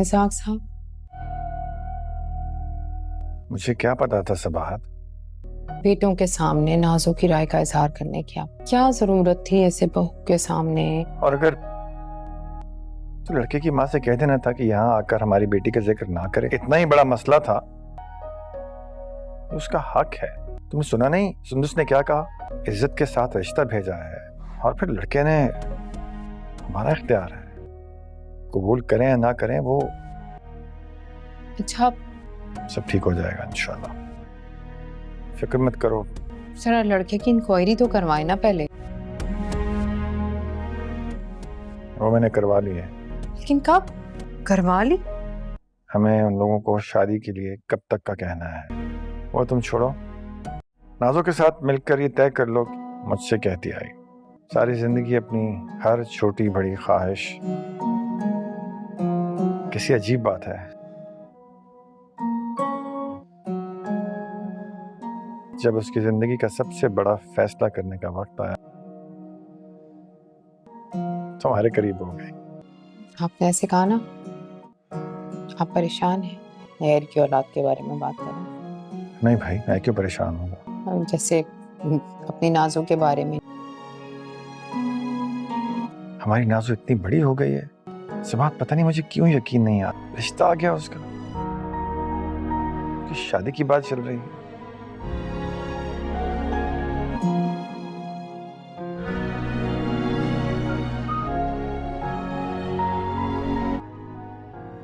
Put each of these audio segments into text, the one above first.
اسحاق صاحب، مجھے کیا پتا تھا صباحت؟ بیٹوں کے سامنے نازوں کی رائے کا اظہار کرنے کی کیا ضرورت تھی ایسے بہو کے سامنے؟ اور اگر تو لڑکے کی ماں سے کہہ دینا تھا کہ یہاں آ کر ہماری بیٹی کا ذکر نہ کرے، اتنا ہی بڑا مسئلہ تھا، اس کا حق ہے۔ تم نے سنا نہیں سندس نے کیا کہا؟ عزت کے ساتھ رشتہ بھیجا ہے، اور پھر لڑکے نے ہمارا اختیار ہے، قبول کریں یا نہ کریں، وہ اچھا سب ٹھیک ہو جائے گا انشاءاللہ، فکر مت کرو۔ ذرا لڑکے کی انکوائری تو کروائے نا پہلے۔ وہ میں نے کروا لی ہے۔ لیکن کب کروا لی؟ ہمیں ان لوگوں کو شادی کے لیے کب تک کا کہنا ہے، وہ تم چھوڑو۔ نازوں کے ساتھ مل کر یہ طے کر لو، مجھ سے کہتی آئی ساری زندگی اپنی ہر چھوٹی بڑی خواہش۔ کسی عجیب بات ہے، جب اس کی زندگی کا سب سے بڑا فیصلہ کرنے کا وقت آیا تمہارے قریب ہو گئی۔ آپ نے ایسے کہا نا، آپ پریشان ہیں غیر کی اولاد کے بارے میں بات کریں؟ نہیں بھائی، میں کیوں پریشان ہوں؟ جیسے اپنی نازوں کے بارے میں۔ ہماری نازو اتنی بڑی ہو گئی ہے، اس بات پتہ نہیں مجھے کیوں یقین نہیں آتا، رشتہ آ گیا اس کا، کہ شادی کی بات چل رہی ہے۔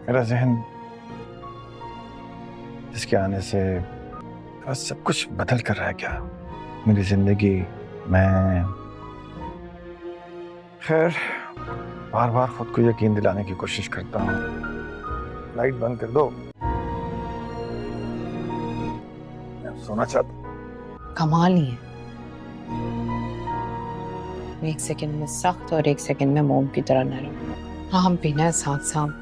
میرا ذہن اس کے آنے سے سب کچھ بدل کر رہ گیا، میری زندگی میں۔ خیر، بار بار خود کو یقین دلانے کی کوشش کرتا ہوں۔ لائٹ بند کر دو، میں سونا چاہتا ہوں۔ کمال ہی ہے، ایک سیکنڈ میں سخت اور ایک سیکنڈ میں موم کی طرح نرم۔ ہاں ہم پینا ہے ساتھ ساتھ۔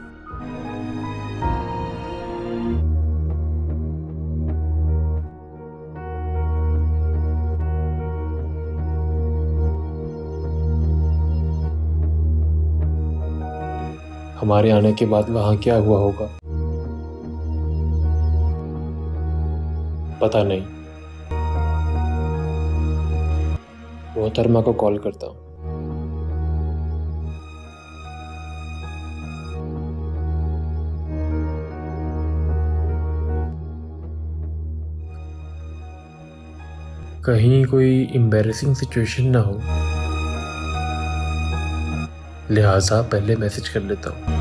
ہمارے آنے کے بعد وہاں کیا ہوا ہوگا پتہ نہیں۔ محترمہ کو کال کرتا ہوں۔ کہیں کوئی امبیرسنگ سچویشن نہ ہو، لہٰذا پہلے میسج کر لیتا ہوں۔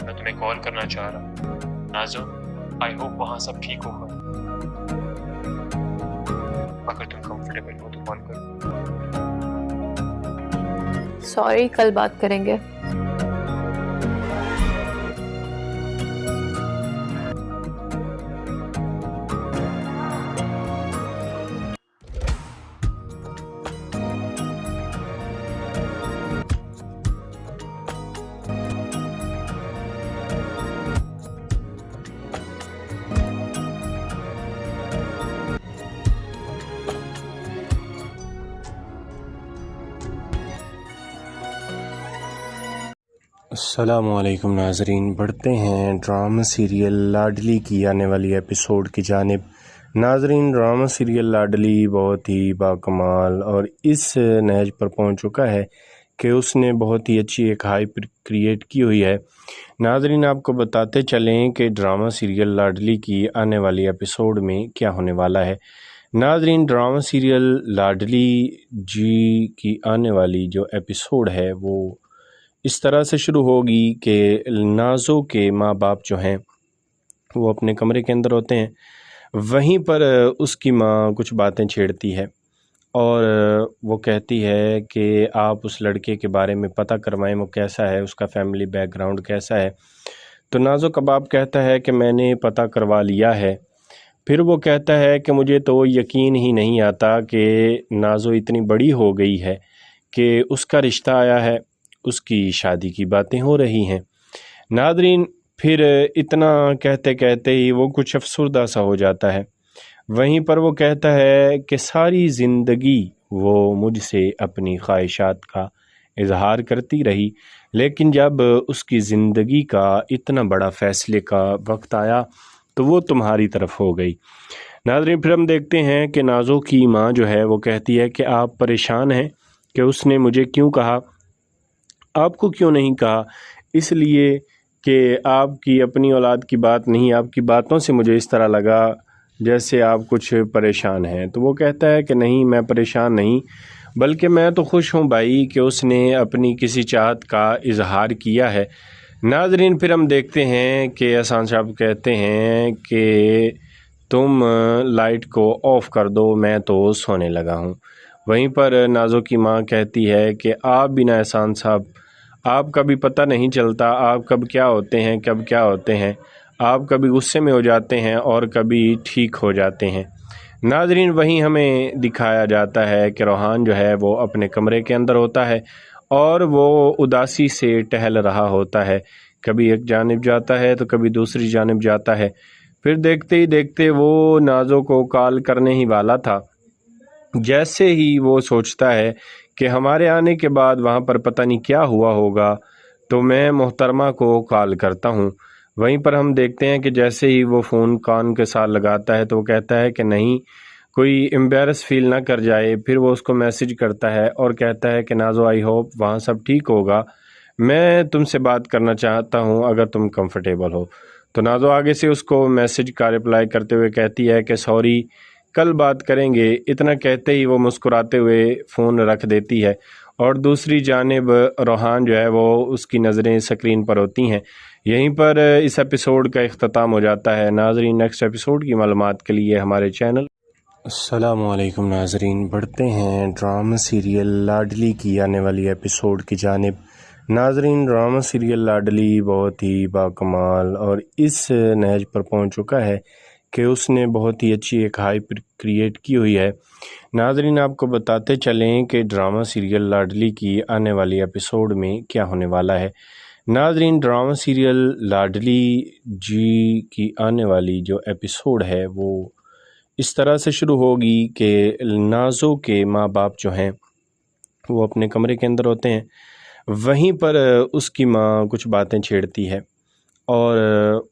میں تمہیں کال کرنا چاہ رہا ہوں نازو، آئی ہوپ وہاں سب ٹھیک ہوگا۔ اگر تم کمفرٹیبل ہو تو کال کرو۔ سوری، کل بات کریں گے۔ السلام علیکم ناظرین، بڑھتے ہیں ڈرامہ سیریل لاڈلی کی آنے والی ایپیسوڈ کی جانب۔ ناظرین، ڈرامہ سیریل لاڈلی بہت ہی باکمال اور اس نہج پر پہنچ چکا ہے کہ اس نے بہت ہی اچھی ایک ہائپ کریٹ کی ہوئی ہے۔ ناظرین، آپ کو بتاتے چلیں کہ ڈرامہ سیریل لاڈلی کی آنے والی ایپیسوڈ میں کیا ہونے والا ہے۔ ناظرین، ڈرامہ سیریل لاڈلی جی کی آنے والی جو ایپیسوڈ ہے وہ اس طرح سے شروع ہوگی کہ نازو کے ماں باپ جو ہیں وہ اپنے کمرے کے اندر ہوتے ہیں، وہیں پر اس کی ماں کچھ باتیں چھیڑتی ہے اور وہ کہتی ہے کہ آپ اس لڑکے کے بارے میں پتہ کروائیں، وہ کیسا ہے، اس کا فیملی بیک گراؤنڈ کیسا ہے۔ تو نازو کا باپ کہتا ہے کہ میں نے پتہ کروا لیا ہے۔ پھر وہ کہتا ہے کہ مجھے تو یقین ہی نہیں آتا کہ نازو اتنی بڑی ہو گئی ہے کہ اس کا رشتہ آیا ہے، اس کی شادی کی باتیں ہو رہی ہیں۔ ناظرین، پھر اتنا کہتے کہتے ہی وہ کچھ افسردہ سا ہو جاتا ہے۔ وہیں پر وہ کہتا ہے کہ ساری زندگی وہ مجھ سے اپنی خواہشات کا اظہار کرتی رہی، لیکن جب اس کی زندگی کا اتنا بڑا فیصلے کا وقت آیا تو وہ تمہاری طرف ہو گئی۔ ناظرین، پھر ہم دیکھتے ہیں کہ نازو کی ماں جو ہے وہ کہتی ہے کہ آپ پریشان ہیں کہ اس نے مجھے کیوں کہا، آپ کو کیوں نہیں کہا؟ اس لیے کہ آپ کی اپنی اولاد کی بات نہیں، آپ کی باتوں سے مجھے اس طرح لگا جیسے آپ کچھ پریشان ہیں۔ تو وہ کہتا ہے کہ نہیں، میں پریشان نہیں، بلکہ میں تو خوش ہوں بھائی کہ اس نے اپنی کسی چاہت کا اظہار کیا ہے۔ ناظرین، پھر ہم دیکھتے ہیں کہ احسان صاحب کہتے ہیں کہ تم لائٹ کو آف کر دو، میں تو سونے لگا ہوں۔ وہیں پر نازو کی ماں کہتی ہے کہ آپ بنا احسان صاحب، آپ کا بھی پتہ نہیں چلتا آپ کب کیا ہوتے ہیں، کب کیا ہوتے ہیں، آپ کبھی غصے میں ہو جاتے ہیں اور کبھی ٹھیک ہو جاتے ہیں۔ ناظرین، وہیں ہمیں دکھایا جاتا ہے کہ روحان جو ہے وہ اپنے کمرے کے اندر ہوتا ہے اور وہ اداسی سے ٹہل رہا ہوتا ہے، کبھی ایک جانب جاتا ہے تو کبھی دوسری جانب جاتا ہے۔ پھر دیکھتے ہی دیکھتے وہ نازو کو کال کرنے ہی والا تھا، جیسے ہی وہ سوچتا ہے کہ ہمارے آنے کے بعد وہاں پر پتہ نہیں کیا ہوا ہوگا، تو میں محترمہ کو کال کرتا ہوں۔ وہیں پر ہم دیکھتے ہیں کہ جیسے ہی وہ فون کان کے ساتھ لگاتا ہے تو وہ کہتا ہے کہ نہیں، کوئی امبیرس فیل نہ کر جائے۔ پھر وہ اس کو میسج کرتا ہے اور کہتا ہے کہ نازو، آئی ہوپ وہاں سب ٹھیک ہوگا، میں تم سے بات کرنا چاہتا ہوں اگر تم کمفرٹیبل ہو۔ تو نازو آگے سے اس کو میسج کا رپلائی کرتے ہوئے کہتی ہے کہ سوری، کل بات کریں گے۔ اتنا کہتے ہی وہ مسکراتے ہوئے فون رکھ دیتی ہے اور دوسری جانب روحان جو ہے وہ اس کی نظریں اسکرین پر ہوتی ہیں۔ یہیں پر اس ایپیسوڈ کا اختتام ہو جاتا ہے۔ ناظرین، نیکسٹ ایپیسوڈ کی معلومات کے لیے ہمارے چینل۔ السلام علیکم ناظرین، بڑھتے ہیں ڈرامہ سیریل لاڈلی کی آنے والی ایپیسوڈ کی جانب۔ ناظرین، ڈرامہ سیریل لاڈلی بہت ہی باکمال اور اس نہج پر پہنچ چکا ہے کہ اس نے بہت ہی اچھی ایک ہائپ کریٹ کی ہوئی ہے۔ ناظرین، آپ کو بتاتے چلیں کہ ڈرامہ سیریل لاڈلی کی آنے والی ایپیسوڈ میں کیا ہونے والا ہے۔ ناظرین، ڈرامہ سیریل لاڈلی جی کی آنے والی جو ایپیسوڈ ہے وہ اس طرح سے شروع ہوگی کہ نازو کے ماں باپ جو ہیں وہ اپنے کمرے کے اندر ہوتے ہیں۔ وہیں پر اس کی ماں کچھ باتیں چھیڑتی ہے اور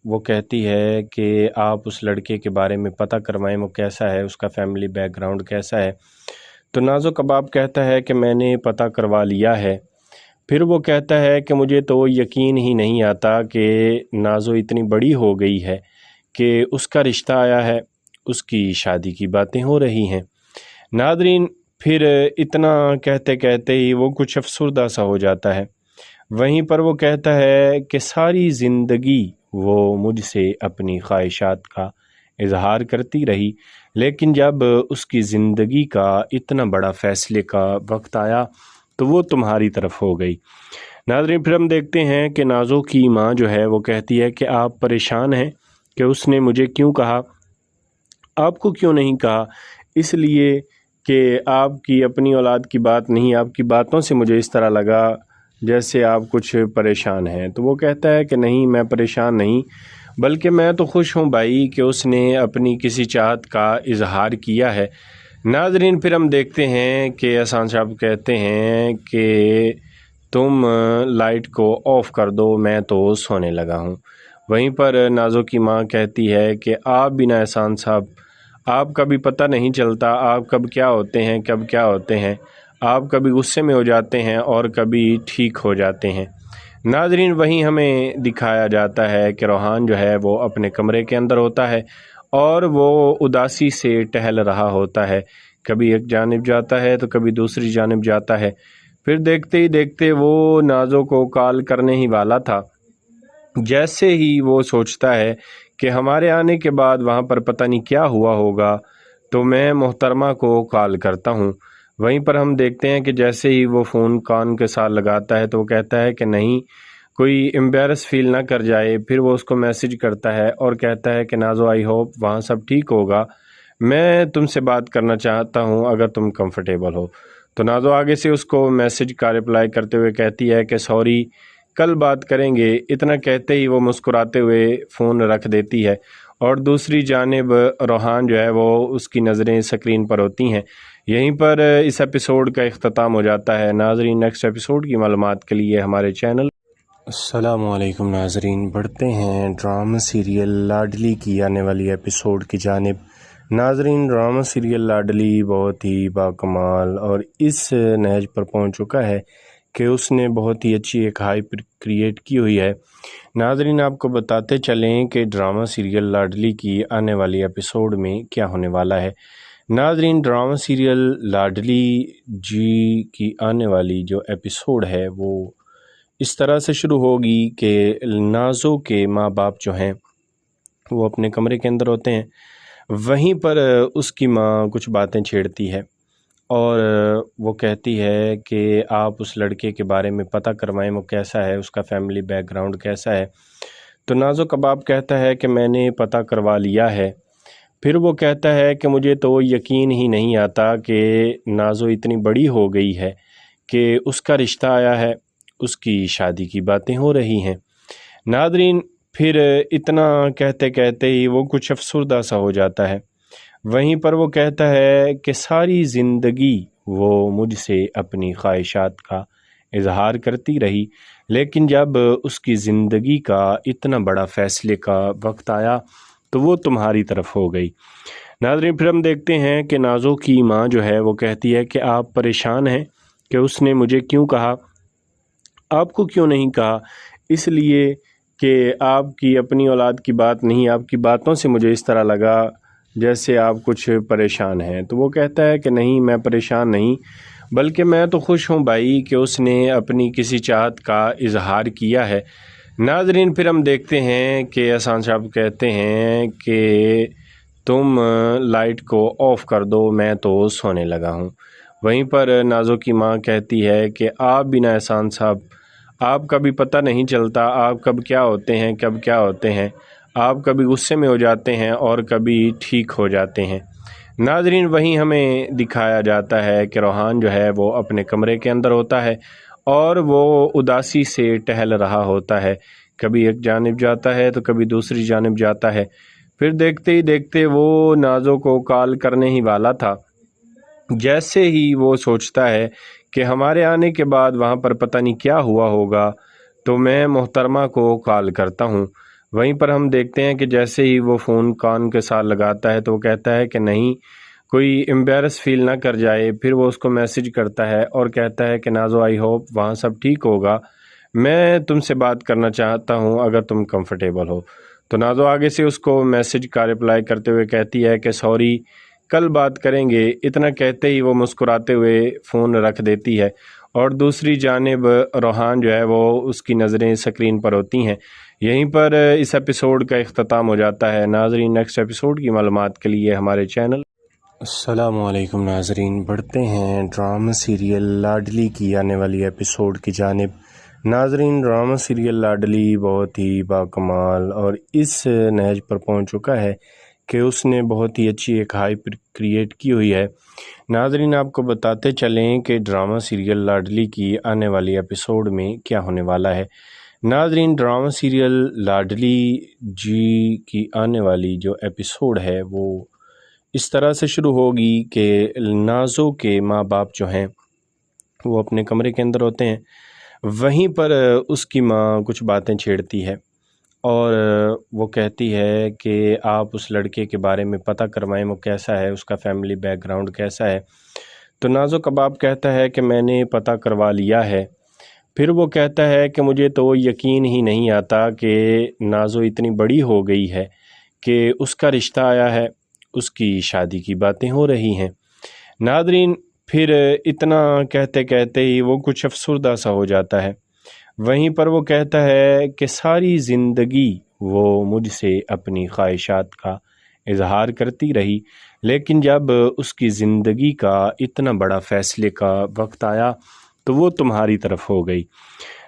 وہ کہتی ہے کہ آپ اس لڑکے کے بارے میں پتہ کروائیں، وہ کیسا ہے، اس کا فیملی بیک گراؤنڈ کیسا ہے۔ تو نازو کباب کہتا ہے کہ میں نے پتہ کروا لیا ہے۔ پھر وہ کہتا ہے کہ مجھے تو یقین ہی نہیں آتا کہ نازو اتنی بڑی ہو گئی ہے کہ اس کا رشتہ آیا ہے، اس کی شادی کی باتیں ہو رہی ہیں۔ ناظرین، پھر اتنا کہتے کہتے ہی وہ کچھ افسردہ سا ہو جاتا ہے۔ وہیں پر وہ کہتا ہے کہ ساری زندگی وہ مجھ سے اپنی خواہشات کا اظہار کرتی رہی، لیکن جب اس کی زندگی کا اتنا بڑا فیصلے کا وقت آیا تو وہ تمہاری طرف ہو گئی۔ ناظرین، پھر ہم دیکھتے ہیں کہ نازو کی ماں جو ہے وہ کہتی ہے کہ آپ پریشان ہیں کہ اس نے مجھے کیوں کہا، آپ کو کیوں نہیں کہا؟ اس لیے کہ آپ کی اپنی اولاد کی بات نہیں، آپ کی باتوں سے مجھے اس طرح لگا جیسے آپ کچھ پریشان ہیں۔ تو وہ کہتا ہے کہ نہیں، میں پریشان نہیں، بلکہ میں تو خوش ہوں بھائی کہ اس نے اپنی کسی چاہت کا اظہار کیا ہے۔ ناظرین، پھر ہم دیکھتے ہیں کہ احسان صاحب کہتے ہیں کہ تم لائٹ کو آف کر دو، میں تو سونے لگا ہوں۔ وہیں پر نازو کی ماں کہتی ہے کہ آپ بنا احسان صاحب، آپ کا بھی پتہ نہیں چلتا آپ کب کیا ہوتے ہیں، کب کیا ہوتے ہیں، آپ کبھی غصے میں ہو جاتے ہیں اور کبھی ٹھیک ہو جاتے ہیں۔ ناظرین، وہیں ہمیں دکھایا جاتا ہے کہ روحان جو ہے وہ اپنے کمرے کے اندر ہوتا ہے اور وہ اداسی سے ٹہل رہا ہوتا ہے، کبھی ایک جانب جاتا ہے تو کبھی دوسری جانب جاتا ہے۔ پھر دیکھتے ہی دیکھتے وہ نازو کو کال کرنے ہی والا تھا، جیسے ہی وہ سوچتا ہے کہ ہمارے آنے کے بعد وہاں پر پتہ نہیں کیا ہوا ہوگا، تو میں محترمہ کو کال کرتا ہوں۔ وہیں پر ہم دیکھتے ہیں کہ جیسے ہی وہ فون کان کے ساتھ لگاتا ہے تو وہ کہتا ہے کہ نہیں، کوئی امبیرس فیل نہ کر جائے۔ پھر وہ اس کو میسج کرتا ہے اور کہتا ہے کہ نازو آئی ہوپ وہاں سب ٹھیک ہوگا، میں تم سے بات کرنا چاہتا ہوں اگر تم کمفرٹیبل ہو۔ تو نازو آگے سے اس کو میسج کا رپلائی کرتے ہوئے کہتی ہے کہ سوری کل بات کریں گے۔ اتنا کہتے ہی وہ مسکراتے ہوئے فون رکھ دیتی ہے اور دوسری جانب روحان جو ہے وہ اس کی نظریں سکرین پر ہوتی ہیں۔ یہیں پر اس ایپیسوڈ کا اختتام ہو جاتا ہے۔ ناظرین نیکسٹ ایپیسوڈ کی معلومات کے لیے ہمارے چینل السلام علیکم ناظرین، بڑھتے ہیں ڈرامہ سیریل لاڈلی کی آنے والی ایپیسوڈ کی جانب۔ ناظرین ڈرامہ سیریل لاڈلی بہت ہی باکمال اور اس نہج پر پہنچ چکا ہے کہ اس نے بہت ہی اچھی ایک ہائپ کریٹ کی ہوئی ہے۔ ناظرین آپ کو بتاتے چلیں کہ ڈرامہ سیریل لاڈلی کی آنے والی ایپیسوڈ میں کیا ہونے والا ہے۔ ناظرین ڈرامہ سیریل لاڈلی جی کی آنے والی جو ایپیسوڈ ہے وہ اس طرح سے شروع ہوگی کہ نازو کے ماں باپ جو ہیں وہ اپنے کمرے کے اندر ہوتے ہیں، وہیں پر اس کی ماں کچھ باتیں چھیڑتی ہے اور وہ کہتی ہے کہ آپ اس لڑکے کے بارے میں پتہ کروائیں وہ کیسا ہے، اس کا فیملی بیک گراؤنڈ کیسا ہے۔ تو نازو کباب کہتا ہے کہ میں نے پتہ کروا لیا ہے۔ پھر وہ کہتا ہے کہ مجھے تو یقین ہی نہیں آتا کہ نازو اتنی بڑی ہو گئی ہے کہ اس کا رشتہ آیا ہے، اس کی شادی کی باتیں ہو رہی ہیں۔ ناظرین پھر اتنا کہتے کہتے ہی وہ کچھ افسردہ سا ہو جاتا ہے۔ وہیں پر وہ کہتا ہے کہ ساری زندگی وہ مجھ سے اپنی خواہشات کا اظہار کرتی رہی، لیکن جب اس کی زندگی کا اتنا بڑا فیصلے کا وقت آیا تو وہ تمہاری طرف ہو گئی۔ ناظرین پھر ہم دیکھتے ہیں کہ نازو کی ماں جو ہے وہ کہتی ہے کہ آپ پریشان ہیں کہ اس نے مجھے کیوں کہا، آپ کو کیوں نہیں کہا؟ اس لیے کہ آپ کی اپنی اولاد کی بات نہیں، آپ کی باتوں سے مجھے اس طرح لگا جیسے آپ کچھ پریشان ہیں۔ تو وہ کہتا ہے کہ نہیں میں پریشان نہیں، بلکہ میں تو خوش ہوں بھائی کہ اس نے اپنی کسی چاہت کا اظہار کیا ہے۔ ناظرین پھر ہم دیکھتے ہیں کہ احسان صاحب کہتے ہیں کہ تم لائٹ کو آف کر دو، میں تو سونے لگا ہوں۔ وہیں پر نازو کی ماں کہتی ہے کہ آپ بنا احسان صاحب آپ کا بھی پتہ نہیں چلتا، آپ کب کیا ہوتے ہیں کب کیا ہوتے ہیں، آپ کبھی غصے میں ہو جاتے ہیں اور کبھی ٹھیک ہو جاتے ہیں۔ ناظرین وہیں ہمیں دکھایا جاتا ہے کہ روحان جو ہے وہ اپنے کمرے کے اندر ہوتا ہے اور وہ اداسی سے ٹہل رہا ہوتا ہے، کبھی ایک جانب جاتا ہے تو کبھی دوسری جانب جاتا ہے۔ پھر دیکھتے ہی دیکھتے وہ نازو کو کال کرنے ہی والا تھا، جیسے ہی وہ سوچتا ہے کہ ہمارے آنے کے بعد وہاں پر پتہ نہیں کیا ہوا ہوگا تو میں محترمہ کو کال کرتا ہوں۔ وہیں پر ہم دیکھتے ہیں کہ جیسے ہی وہ فون کان کے ساتھ لگاتا ہے تو وہ کہتا ہے کہ نہیں کوئی امبیرس فیل نہ کر جائے۔ پھر وہ اس کو میسج کرتا ہے اور کہتا ہے کہ نازو آئی ہوپ وہاں سب ٹھیک ہوگا، میں تم سے بات کرنا چاہتا ہوں اگر تم کمفرٹیبل ہو۔ تو نازو آگے سے اس کو میسج کا رپلائی کرتے ہوئے کہتی ہے کہ سوری کل بات کریں گے۔ اتنا کہتے ہی وہ مسکراتے ہوئے فون رکھ دیتی ہے اور دوسری جانب روحان جو ہے وہ اس کی نظریں سکرین پر ہوتی ہیں۔ یہیں پر اس ایپیسوڈ کا اختتام ہو جاتا ہے۔ ناظرین نیکسٹ ایپیسوڈ کی معلومات کے لیے ہمارے چینل السلام علیکم ناظرین، بڑھتے ہیں ڈرامہ سیریل لاڈلی کی آنے والی ایپیسوڈ کی جانب۔ ناظرین ڈرامہ سیریل لاڈلی بہت ہی باکمال اور اس نہج پر پہنچ چکا ہے کہ اس نے بہت ہی اچھی ایک ہائپ کریٹ کی ہوئی ہے۔ ناظرین آپ کو بتاتے چلیں کہ ڈرامہ سیریل لاڈلی کی آنے والی ایپیسوڈ میں کیا ہونے والا ہے۔ ناظرین ڈرامہ سیریل لاڈلی جی کی آنے والی جو ایپیسوڈ ہے وہ اس طرح سے شروع ہوگی کہ نازو کے ماں باپ جو ہیں وہ اپنے کمرے کے اندر ہوتے ہیں، وہیں پر اس کی ماں کچھ باتیں چھیڑتی ہے اور وہ کہتی ہے کہ آپ اس لڑکے کے بارے میں پتہ کروائیں وہ کیسا ہے، اس کا فیملی بیک گراؤنڈ کیسا ہے۔ تو نازو کباب کہتا ہے کہ میں نے پتہ کروا لیا ہے۔ پھر وہ کہتا ہے کہ مجھے تو یقین ہی نہیں آتا کہ نازو اتنی بڑی ہو گئی ہے کہ اس کا رشتہ آیا ہے، اس کی شادی کی باتیں ہو رہی ہیں۔ ناظرین پھر اتنا کہتے کہتے ہی وہ کچھ افسردہ سا ہو جاتا ہے۔ وہیں پر وہ کہتا ہے کہ ساری زندگی وہ مجھ سے اپنی خواہشات کا اظہار کرتی رہی، لیکن جب اس کی زندگی کا اتنا بڑا فیصلے کا وقت آیا تو وہ تمہاری طرف ہو گئی۔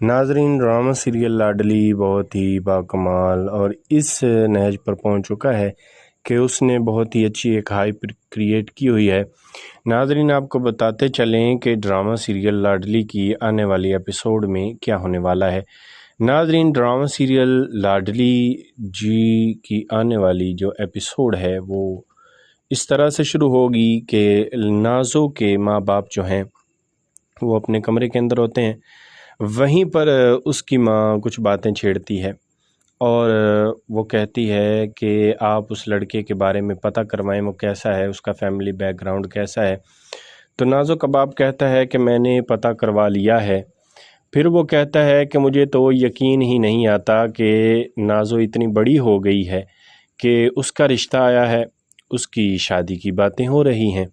ناظرین، ڈرامہ سیریل لاڈلی بہت ہی باکمال اور اس نہج پر پہنچ چکا ہے کہ اس نے بہت ہی اچھی ایک ہائپ کریٹ کی ہوئی ہے۔ ناظرین، آپ کو بتاتے چلیں کہ ڈرامہ سیریل لاڈلی کی آنے والی ایپیسوڈ میں کیا ہونے والا ہے۔ ناظرین، ڈرامہ سیریل لاڈلی جی کی آنے والی جو ایپیسوڈ ہے وہ اس طرح سے شروع ہوگی کہ نازو کے ماں باپ جو ہیں وہ اپنے کمرے کے اندر ہوتے ہیں، وہیں پر اس کی ماں کچھ باتیں چھیڑتی ہے اور وہ کہتی ہے کہ آپ اس لڑکے کے بارے میں پتہ کروائیں، وہ کیسا ہے، اس کا فیملی بیک گراؤنڈ کیسا ہے۔ تو نازو کا باپ کہتا ہے کہ میں نے پتہ کروا لیا ہے۔ پھر وہ کہتا ہے کہ مجھے تو یقین ہی نہیں آتا کہ نازو اتنی بڑی ہو گئی ہے کہ اس کا رشتہ آیا ہے، اس کی شادی کی باتیں ہو رہی ہیں۔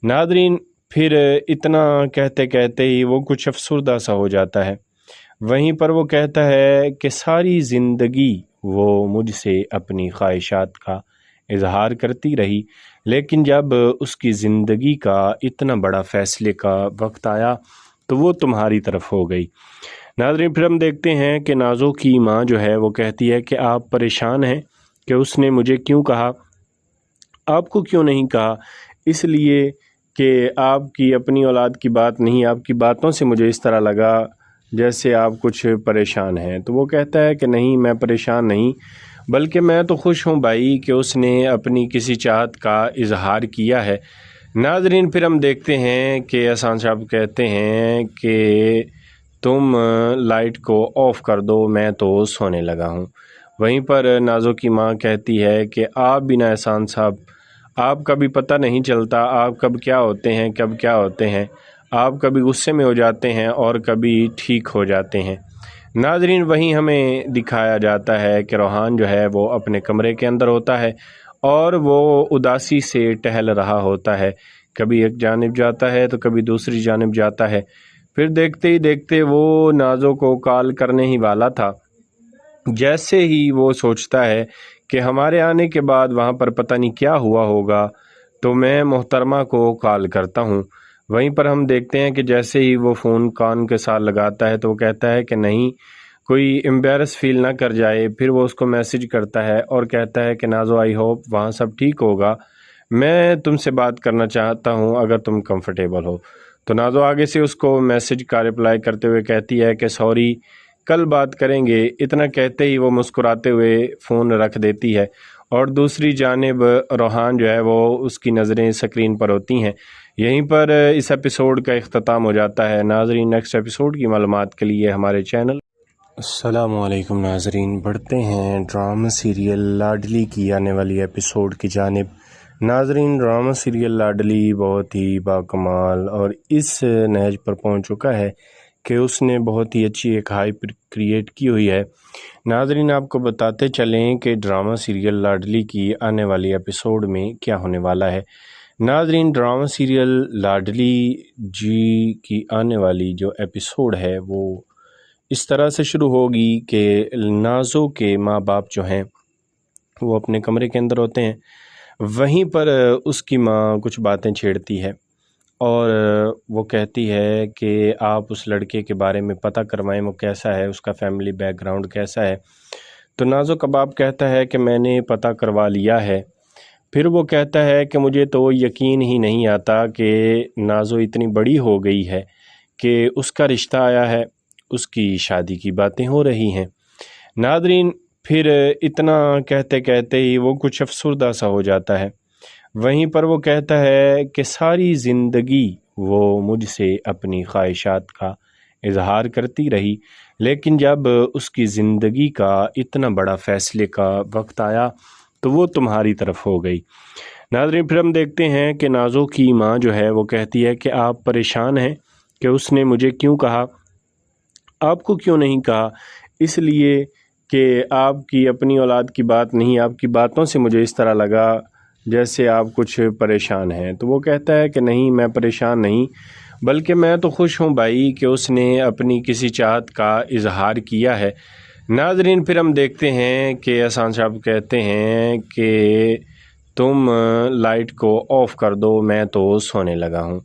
ناظرین، پھر اتنا کہتے کہتے ہی وہ کچھ افسردہ سا ہو جاتا ہے۔ وہیں پر وہ کہتا ہے کہ ساری زندگی وہ مجھ سے اپنی خواہشات کا اظہار کرتی رہی، لیکن جب اس کی زندگی کا اتنا بڑا فیصلے کا وقت آیا تو وہ تمہاری طرف ہو گئی۔ ناظرین، پھر ہم دیکھتے ہیں کہ نازو کی ماں جو ہے وہ کہتی ہے کہ آپ پریشان ہیں کہ اس نے مجھے کیوں کہا، آپ کو کیوں نہیں کہا؟ اس لیے کہ آپ کی اپنی اولاد کی بات نہیں، آپ کی باتوں سے مجھے اس طرح لگا جیسے آپ کچھ پریشان ہیں۔ تو وہ کہتا ہے کہ نہیں، میں پریشان نہیں، بلکہ میں تو خوش ہوں بھائی کہ اس نے اپنی کسی چاہت کا اظہار کیا ہے۔ ناظرین، پھر ہم دیکھتے ہیں کہ احسان صاحب کہتے ہیں کہ تم لائٹ کو آف کر دو، میں تو سونے لگا ہوں۔ وہیں پر نازو کی ماں کہتی ہے کہ آپ بنا احسان صاحب، آپ کا بھی پتہ نہیں چلتا، آپ کب کیا ہوتے ہیں کب کیا ہوتے ہیں، آپ کبھی غصے میں ہو جاتے ہیں اور کبھی ٹھیک ہو جاتے ہیں۔ ناظرین، وہیں ہمیں دکھایا جاتا ہے کہ روحان جو ہے وہ اپنے کمرے کے اندر ہوتا ہے اور وہ اداسی سے ٹہل رہا ہوتا ہے، کبھی ایک جانب جاتا ہے تو کبھی دوسری جانب جاتا ہے۔ پھر دیکھتے ہی دیکھتے وہ نازو کو کال کرنے ہی والا تھا، جیسے ہی وہ سوچتا ہے کہ ہمارے آنے کے بعد وہاں پر پتہ نہیں کیا ہوا ہوگا تو میں محترمہ کو کال کرتا ہوں۔ وہیں پر ہم دیکھتے ہیں کہ جیسے ہی وہ فون کان کے ساتھ لگاتا ہے تو وہ کہتا ہے کہ نہیں، کوئی امبیرس فیل نہ کر جائے۔ پھر وہ اس کو میسج کرتا ہے اور کہتا ہے کہ نازو، آئی ہوپ وہاں سب ٹھیک ہوگا، میں تم سے بات کرنا چاہتا ہوں اگر تم کمفرٹیبل ہو۔ تو نازو آگے سے اس کو میسج کا رپلائی کرتے ہوئے کہتی ہے کہ سوری، کل بات کریں گے۔ اتنا کہتے ہی وہ مسکراتے ہوئے فون رکھ دیتی ہے اور دوسری جانب روحان جو ہے وہ اس کی نظریں سکرین پر ہوتی ہیں۔ یہیں پر اس ایپیسوڈ کا اختتام ہو جاتا ہے۔ ناظرین، نیکسٹ ایپیسوڈ کی معلومات کے لیے ہمارے چینل۔ السلام علیکم ناظرین، بڑھتے ہیں ڈرامہ سیریل لاڈلی کی آنے والی ایپیسوڈ کی جانب۔ ناظرین، ڈرامہ سیریل لاڈلی بہت ہی باکمال اور اس نہج پر پہنچ چکا ہے کہ اس نے بہت ہی اچھی ایک ہائپ کریٹ کی ہوئی ہے۔ ناظرین، آپ کو بتاتے چلیں کہ ڈرامہ سیریل لاڈلی کی آنے والی ایپیسوڈ میں کیا ہونے والا ہے۔ ناظرین، ڈرامہ سیریل لاڈلی جی کی آنے والی جو ایپیسوڈ ہے وہ اس طرح سے شروع ہوگی کہ نازو کے ماں باپ جو ہیں وہ اپنے کمرے کے اندر ہوتے ہیں، وہیں پر اس کی ماں کچھ باتیں چھیڑتی ہے اور وہ کہتی ہے کہ آپ اس لڑکے کے بارے میں پتہ کروائیں، وہ کیسا ہے، اس کا فیملی بیک گراؤنڈ کیسا ہے۔ تو نازو کا باپ کہتا ہے کہ میں نے پتہ کروا لیا ہے۔ پھر وہ کہتا ہے کہ مجھے تو یقین ہی نہیں آتا کہ نازو اتنی بڑی ہو گئی ہے کہ اس کا رشتہ آیا ہے، اس کی شادی کی باتیں ہو رہی ہیں۔ ناظرین، پھر اتنا کہتے کہتے ہی وہ کچھ افسردہ سا ہو جاتا ہے۔ وہیں پر وہ کہتا ہے کہ ساری زندگی وہ مجھ سے اپنی خواہشات کا اظہار کرتی رہی، لیکن جب اس کی زندگی کا اتنا بڑا فیصلے کا وقت آیا تو وہ تمہاری طرف ہو گئی۔ ناظرین، پھر ہم دیکھتے ہیں کہ نازو کی ماں جو ہے وہ کہتی ہے کہ آپ پریشان ہیں کہ اس نے مجھے کیوں کہا، آپ کو کیوں نہیں کہا؟ اس لیے کہ آپ کی اپنی اولاد کی بات نہیں، آپ کی باتوں سے مجھے اس طرح لگا جیسے آپ کچھ پریشان ہیں۔ تو وہ کہتا ہے کہ نہیں، میں پریشان نہیں، بلکہ میں تو خوش ہوں بھائی کہ اس نے اپنی کسی چاہت کا اظہار کیا ہے۔ ناظرین، پھر ہم دیکھتے ہیں کہ احسان صاحب کہتے ہیں کہ تم لائٹ کو آف کر دو، میں تو سونے لگا ہوں۔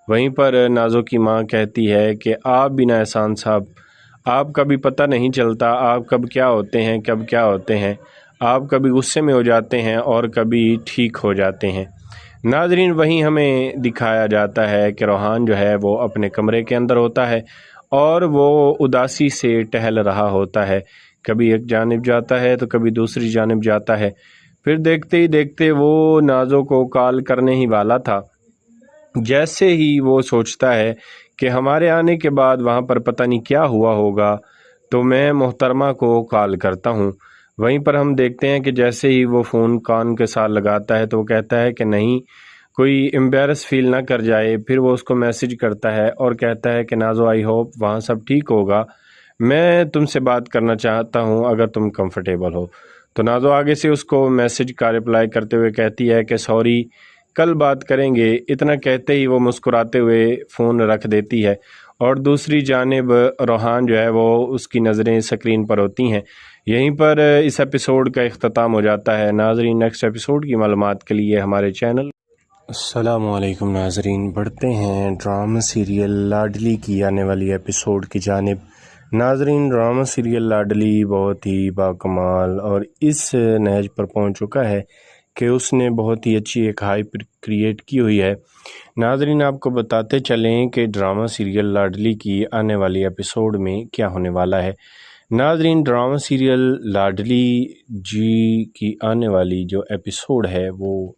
وہیں پر نازو کی ماں کہتی ہے کہ آپ بنا احسان صاحب، آپ کا بھی پتہ نہیں چلتا آپ کب کیا ہوتے ہیں کب کیا ہوتے ہیں، آپ کبھی غصے میں ہو جاتے ہیں اور کبھی ٹھیک ہو جاتے ہیں۔ ناظرین، وہیں ہمیں دکھایا جاتا ہے کہ روحان جو ہے وہ اپنے کمرے کے اندر ہوتا ہے اور وہ اداسی سے ٹہل رہا ہوتا ہے، کبھی ایک جانب جاتا ہے تو کبھی دوسری جانب جاتا ہے۔ پھر دیکھتے ہی دیکھتے وہ نازو کو کال کرنے ہی والا تھا، جیسے ہی وہ سوچتا ہے کہ ہمارے آنے کے بعد وہاں پر پتہ نہیں کیا ہوا ہوگا، تو میں محترمہ کو کال کرتا ہوں۔ وہیں پر ہم دیکھتے ہیں کہ جیسے ہی وہ فون کان کے ساتھ لگاتا ہے تو وہ کہتا ہے کہ نہیں، کوئی امبیرس فیل نہ کر جائے۔ پھر وہ اس کو میسج کرتا ہے اور کہتا ہے کہ نازو آئی ہوپ وہاں سب ٹھیک ہوگا، میں تم سے بات کرنا چاہتا ہوں اگر تم کمفرٹیبل ہو۔ تو نازو آگے سے اس کو میسج کا رپلائی کرتے ہوئے کہتی ہے کہ سوری، کل بات کریں گے۔ اتنا کہتے ہی وہ مسکراتے ہوئے فون رکھ دیتی ہے اور دوسری جانب روحان جو ہے وہ اس کی نظریں سکرین پر ہوتی ہیں۔ یہیں پر اس ایپیسوڈ کا اختتام ہو جاتا ہے۔ ناظرین، نیکسٹ ایپیسوڈ کی معلومات کے لیے ہمارے چینل۔ السلام علیکم ناظرین، بڑھتے ہیں ڈرامہ سیریل لاڈلی کی آنے والی ایپیسوڈ کی جانب۔ ناظرین، ڈرامہ سیریل لاڈلی بہت ہی باکمال اور اس نہج پر پہنچ چکا ہے کہ اس نے بہت ہی اچھی ایک ہائپ کریٹ کی ہوئی ہے۔ ناظرین، آپ کو بتاتے چلیں کہ ڈرامہ سیریل لاڈلی کی آنے والی ایپیسوڈ میں کیا ہونے والا ہے۔ ناظرین، ڈرامہ سیریل لاڈلی جی کی آنے والی جو ایپیسوڈ ہے وہ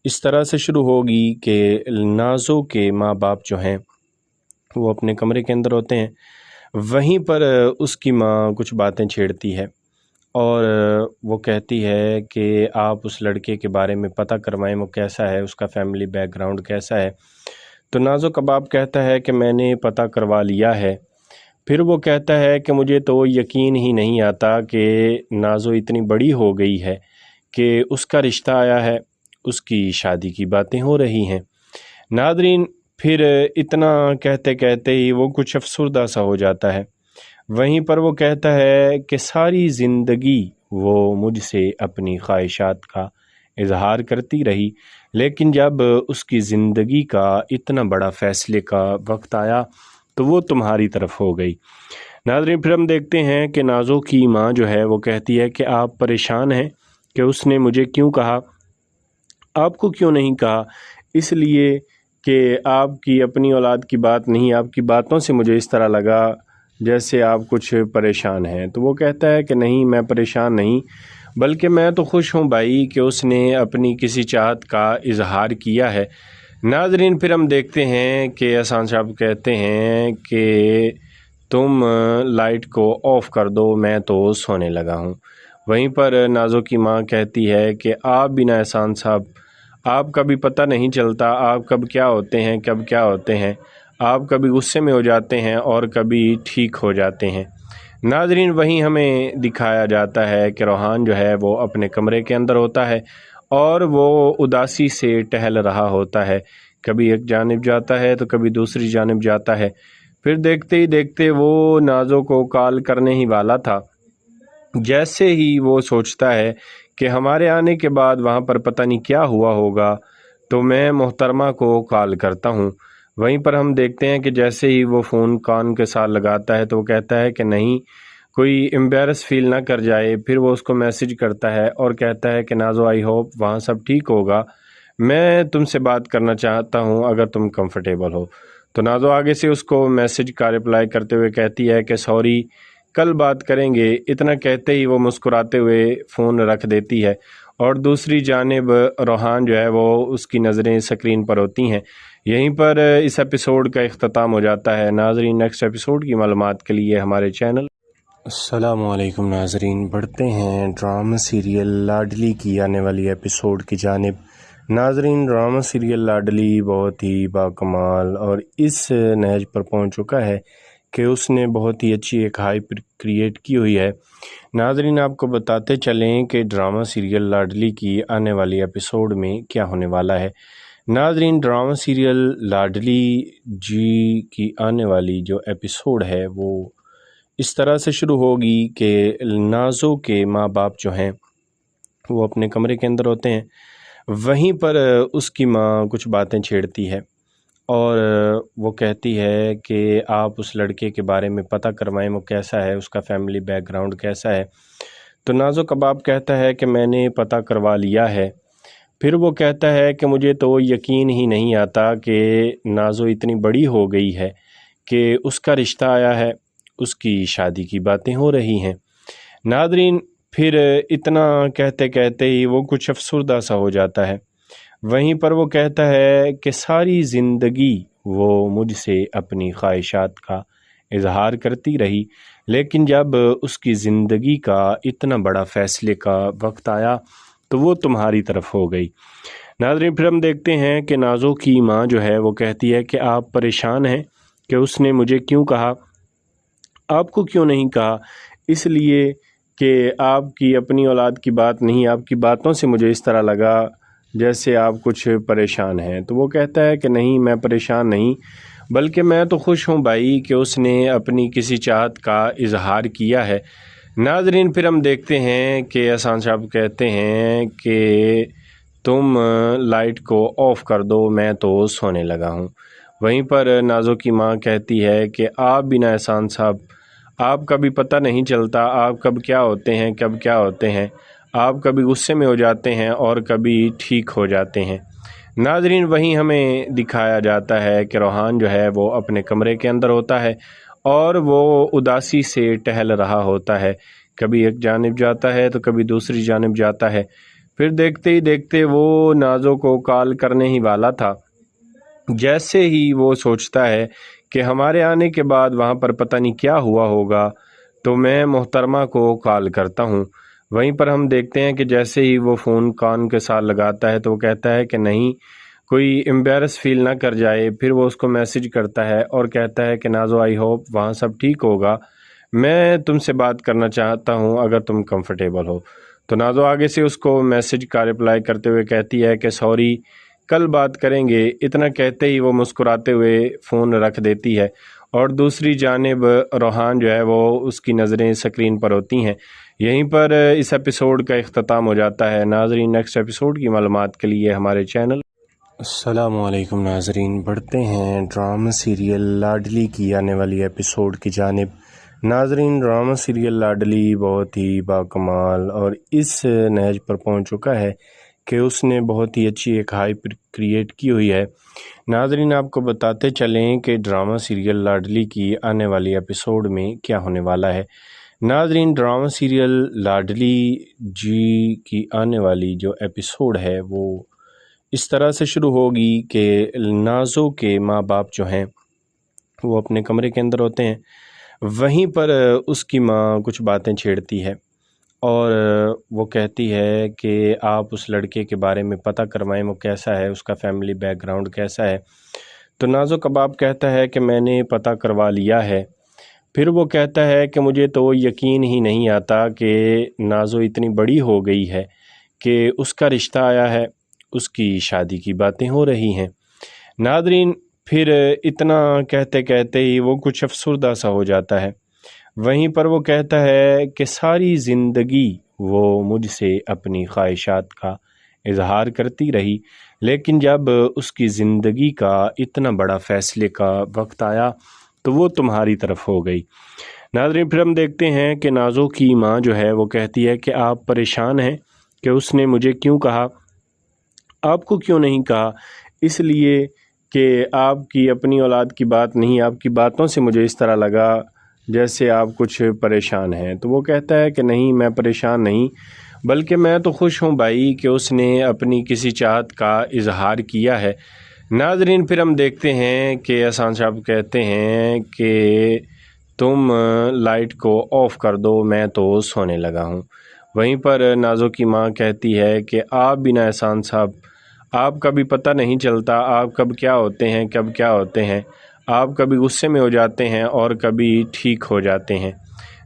اس طرح سے شروع ہوگی کہ نازو کے ماں باپ جو ہیں وہ اپنے کمرے کے اندر ہوتے ہیں۔ وہیں پر اس کی ماں کچھ باتیں چھیڑتی ہے اور وہ کہتی ہے کہ آپ اس لڑکے کے بارے میں پتہ کروائیں، وہ کیسا ہے، اس کا فیملی بیک گراؤنڈ کیسا ہے۔ تو نازو کا باپ کہتا ہے کہ میں نے پتہ کروا لیا ہے۔ پھر وہ کہتا ہے کہ مجھے تو یقین ہی نہیں آتا کہ نازو اتنی بڑی ہو گئی ہے کہ اس کا رشتہ آیا ہے، اس کی شادی کی باتیں ہو رہی ہیں۔ ناظرین، پھر اتنا کہتے کہتے ہی وہ کچھ افسردہ سا ہو جاتا ہے۔ وہیں پر وہ کہتا ہے کہ ساری زندگی وہ مجھ سے اپنی خواہشات کا اظہار کرتی رہی، لیکن جب اس کی زندگی کا اتنا بڑا فیصلے کا وقت آیا تو وہ تمہاری طرف ہو گئی۔ ناظرین، پھر ہم دیکھتے ہیں کہ نازو کی ماں جو ہے وہ کہتی ہے کہ آپ پریشان ہیں کہ اس نے مجھے کیوں کہا۔ آپ کو کیوں نہیں کہا؟ اس لیے کہ آپ کی اپنی اولاد کی بات نہیں، آپ کی باتوں سے مجھے اس طرح لگا جیسے آپ کچھ پریشان ہیں۔ تو وہ کہتا ہے کہ نہیں، میں پریشان نہیں، بلکہ میں تو خوش ہوں بھائی کہ اس نے اپنی کسی چاہت کا اظہار کیا ہے۔ ناظرین، پھر ہم دیکھتے ہیں کہ احسان صاحب کہتے ہیں کہ تم لائٹ کو آف کر دو، میں تو سونے لگا ہوں۔ وہیں پر نازو کی ماں کہتی ہے کہ آپ بھی نا احسان صاحب، آپ کا بھی پتہ نہیں چلتا آپ کب کیا ہوتے ہیں کب کیا ہوتے ہیں، آپ کبھی غصے میں ہو جاتے ہیں اور کبھی ٹھیک ہو جاتے ہیں۔ ناظرین، وہیں ہمیں دکھایا جاتا ہے کہ روحان جو ہے وہ اپنے کمرے کے اندر ہوتا ہے اور وہ اداسی سے ٹہل رہا ہوتا ہے، کبھی ایک جانب جاتا ہے تو کبھی دوسری جانب جاتا ہے۔ پھر دیکھتے ہی دیکھتے وہ نازو کو کال کرنے ہی والا تھا، جیسے ہی وہ سوچتا ہے کہ ہمارے آنے کے بعد وہاں پر پتہ نہیں کیا ہوا ہوگا، تو میں محترمہ کو کال کرتا ہوں۔ وہیں پر ہم دیکھتے ہیں کہ جیسے ہی وہ فون کان کے ساتھ لگاتا ہے تو وہ کہتا ہے کہ نہیں، کوئی امبیرس فیل نہ کر جائے۔ پھر وہ اس کو میسج کرتا ہے اور کہتا ہے کہ نازو آئی ہوپ وہاں سب ٹھیک ہوگا، میں تم سے بات کرنا چاہتا ہوں اگر تم کمفرٹیبل ہو۔ تو نازو آگے سے اس کو میسج کا رپلائی کرتے ہوئے کہتی ہے کہ سوری، کل بات کریں گے۔ اتنا کہتے ہی وہ مسکراتے ہوئے فون رکھ دیتی ہے اور دوسری جانب روحان جو ہے وہ اس کی نظریں سکرین پر ہوتی ہیں۔ یہیں پر اس ایپیسوڈ کا اختتام ہو جاتا ہے۔ ناظرین، نیکسٹ ایپیسوڈ کی معلومات کے لیے ہمارے چینل۔ السلام علیکم ناظرین، بڑھتے ہیں ڈرامہ سیریل لاڈلی کی آنے والی ایپیسوڈ کی جانب۔ ناظرین، ڈرامہ سیریل لاڈلی بہت ہی باکمال اور اس نہج پر پہنچ چکا ہے کہ اس نے بہت ہی اچھی ایک ہائپ کریٹ کی ہوئی ہے۔ ناظرین، آپ کو بتاتے چلیں کہ ڈرامہ سیریل لاڈلی کی آنے والی ایپیسوڈ میں کیا ہونے والا ہے۔ ناظرین، ڈرامہ سیریل لاڈلی جی کی آنے والی جو ایپیسوڈ ہے وہ اس طرح سے شروع ہوگی کہ نازو کے ماں باپ جو ہیں وہ اپنے کمرے کے اندر ہوتے ہیں۔ وہیں پر اس کی ماں کچھ باتیں چھیڑتی ہے اور وہ کہتی ہے کہ آپ اس لڑکے کے بارے میں پتہ کروائیں وہ کیسا ہے، اس کا فیملی بیک گراؤنڈ کیسا ہے۔ تو نازو کباب کہتا ہے کہ میں نے پتہ کروا لیا ہے۔ پھر وہ کہتا ہے کہ مجھے تو یقین ہی نہیں آتا کہ نازو اتنی بڑی ہو گئی ہے کہ اس کا رشتہ آیا ہے، اس کی شادی کی باتیں ہو رہی ہیں۔ ناظرین، پھر اتنا کہتے کہتے ہی وہ کچھ افسردہ سا ہو جاتا ہے۔ وہیں پر وہ کہتا ہے کہ ساری زندگی وہ مجھ سے اپنی خواہشات کا اظہار کرتی رہی، لیکن جب اس کی زندگی کا اتنا بڑا فیصلے کا وقت آیا تو وہ تمہاری طرف ہو گئی۔ ناظرین، پھر ہم دیکھتے ہیں کہ نازو کی ماں جو ہے وہ کہتی ہے کہ آپ پریشان ہیں کہ اس نے مجھے کیوں کہا، آپ کو کیوں نہیں کہا؟ اس لیے کہ آپ کی اپنی اولاد کی بات نہیں، آپ کی باتوں سے مجھے اس طرح لگا جیسے آپ کچھ پریشان ہیں۔ تو وہ کہتا ہے کہ نہیں، میں پریشان نہیں، بلکہ میں تو خوش ہوں بھائی کہ اس نے اپنی کسی چاہت کا اظہار کیا ہے۔ ناظرین، پھر ہم دیکھتے ہیں کہ احسان صاحب کہتے ہیں کہ تم لائٹ کو آف کر دو، میں تو سونے لگا ہوں۔ وہیں پر نازو کی ماں کہتی ہے کہ آپ بنا احسان صاحب، آپ کا بھی پتہ نہیں چلتا آپ کب کیا ہوتے ہیں، کب کیا ہوتے ہیں۔ آپ کبھی غصے میں ہو جاتے ہیں اور کبھی ٹھیک ہو جاتے ہیں۔ ناظرین، وہیں ہمیں دکھایا جاتا ہے کہ روحان جو ہے وہ اپنے کمرے کے اندر ہوتا ہے اور وہ اداسی سے ٹہل رہا ہوتا ہے، کبھی ایک جانب جاتا ہے تو کبھی دوسری جانب جاتا ہے۔ پھر دیکھتے ہی دیکھتے وہ نازو کو کال کرنے ہی والا تھا، جیسے ہی وہ سوچتا ہے کہ ہمارے آنے کے بعد وہاں پر پتہ نہیں کیا ہوا ہوگا، تو میں محترمہ کو کال کرتا ہوں۔ وہیں پر ہم دیکھتے ہیں کہ جیسے ہی وہ فون کان کے ساتھ لگاتا ہے تو وہ کہتا ہے کہ نہیں، کوئی امبیرس فیل نہ کر جائے۔ پھر وہ اس کو میسج کرتا ہے اور کہتا ہے کہ نازو، آئی ہوپ وہاں سب ٹھیک ہوگا، میں تم سے بات کرنا چاہتا ہوں اگر تم کمفرٹیبل ہو۔ تو نازو آگے سے اس کو میسج کا رپلائی کرتے ہوئے کہتی ہے کہ سوری، کل بات کریں گے۔ اتنا کہتے ہی وہ مسکراتے ہوئے فون رکھ دیتی ہے اور دوسری جانب روحان جو ہے وہ اس کی نظریں سکرین پر ہوتی ہیں۔ یہیں پر اس ایپیسوڈ کا اختتام ہو جاتا ہے۔ ناظرین، نیکسٹ ایپیسوڈ کی معلومات کے لیے ہمارے چینل۔ السلام علیکم ناظرین، بڑھتے ہیں ڈرامہ سیریل لاڈلی کی آنے والی ایپیسوڈ کی جانب۔ ناظرین، ڈرامہ سیریل لاڈلی بہت ہی باکمال اور اس نہج پر پہنچ چکا ہے کہ اس نے بہت ہی اچھی ایک ہائپ کریٹ کی ہوئی ہے۔ ناظرین، آپ کو بتاتے چلیں کہ ڈرامہ سیریل لاڈلی کی آنے والی ایپیسوڈ میں کیا ہونے والا ہے۔ ناظرین، ڈرامہ سیریل لاڈلی جی کی آنے والی جو ایپیسوڈ ہے وہ اس طرح سے شروع ہوگی کہ نازو کے ماں باپ جو ہیں وہ اپنے کمرے کے اندر ہوتے ہیں۔ وہیں پر اس کی ماں کچھ باتیں چھیڑتی ہے اور وہ کہتی ہے کہ آپ اس لڑکے کے بارے میں پتہ کروائیں وہ کیسا ہے، اس کا فیملی بیک گراؤنڈ کیسا ہے۔ تو نازو کباب کہتا ہے کہ میں نے پتہ کروا لیا ہے۔ پھر وہ کہتا ہے کہ مجھے تو یقین ہی نہیں آتا کہ نازو اتنی بڑی ہو گئی ہے کہ اس کا رشتہ آیا ہے، اس کی شادی کی باتیں ہو رہی ہیں۔ ناظرین، پھر اتنا کہتے کہتے ہی وہ کچھ افسردہ سا ہو جاتا ہے۔ وہیں پر وہ کہتا ہے کہ ساری زندگی وہ مجھ سے اپنی خواہشات کا اظہار کرتی رہی، لیکن جب اس کی زندگی کا اتنا بڑا فیصلے کا وقت آیا تو وہ تمہاری طرف ہو گئی۔ ناظرین، پھر ہم دیکھتے ہیں کہ نازو کی ماں جو ہے وہ کہتی ہے کہ آپ پریشان ہیں کہ اس نے مجھے کیوں کہا، آپ کو کیوں نہیں کہا؟ اس لیے کہ آپ کی اپنی اولاد کی بات نہیں، آپ کی باتوں سے مجھے اس طرح لگا جیسے آپ کچھ پریشان ہیں۔ تو وہ کہتا ہے کہ نہیں، میں پریشان نہیں، بلکہ میں تو خوش ہوں بھائی کہ اس نے اپنی کسی چاہت کا اظہار کیا ہے۔ ناظرین، پھر ہم دیکھتے ہیں کہ احسان صاحب کہتے ہیں کہ تم لائٹ کو آف کر دو، میں تو سونے لگا ہوں۔ وہیں پر نازو کی ماں کہتی ہے کہ آپ بنا احسان صاحب، آپ کا بھی پتہ نہیں چلتا آپ کب کیا ہوتے ہیں، کب کیا ہوتے ہیں۔ آپ کبھی غصے میں ہو جاتے ہیں اور کبھی ٹھیک ہو جاتے ہیں۔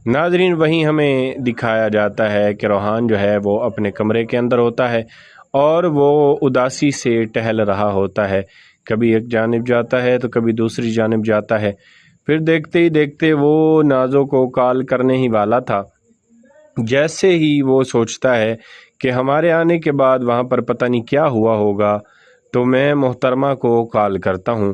ناظرین، وہیں ہمیں دکھایا جاتا ہے کہ روحان جو ہے وہ اپنے کمرے کے اندر ہوتا ہے اور وہ اداسی سے ٹہل رہا ہوتا ہے، کبھی ایک جانب جاتا ہے تو کبھی دوسری جانب جاتا ہے۔ پھر دیکھتے ہی دیکھتے وہ نازو کو کال کرنے ہی والا تھا، جیسے ہی وہ سوچتا ہے کہ ہمارے آنے کے بعد وہاں پر پتہ نہیں کیا ہوا ہوگا، تو میں محترمہ کو کال کرتا ہوں۔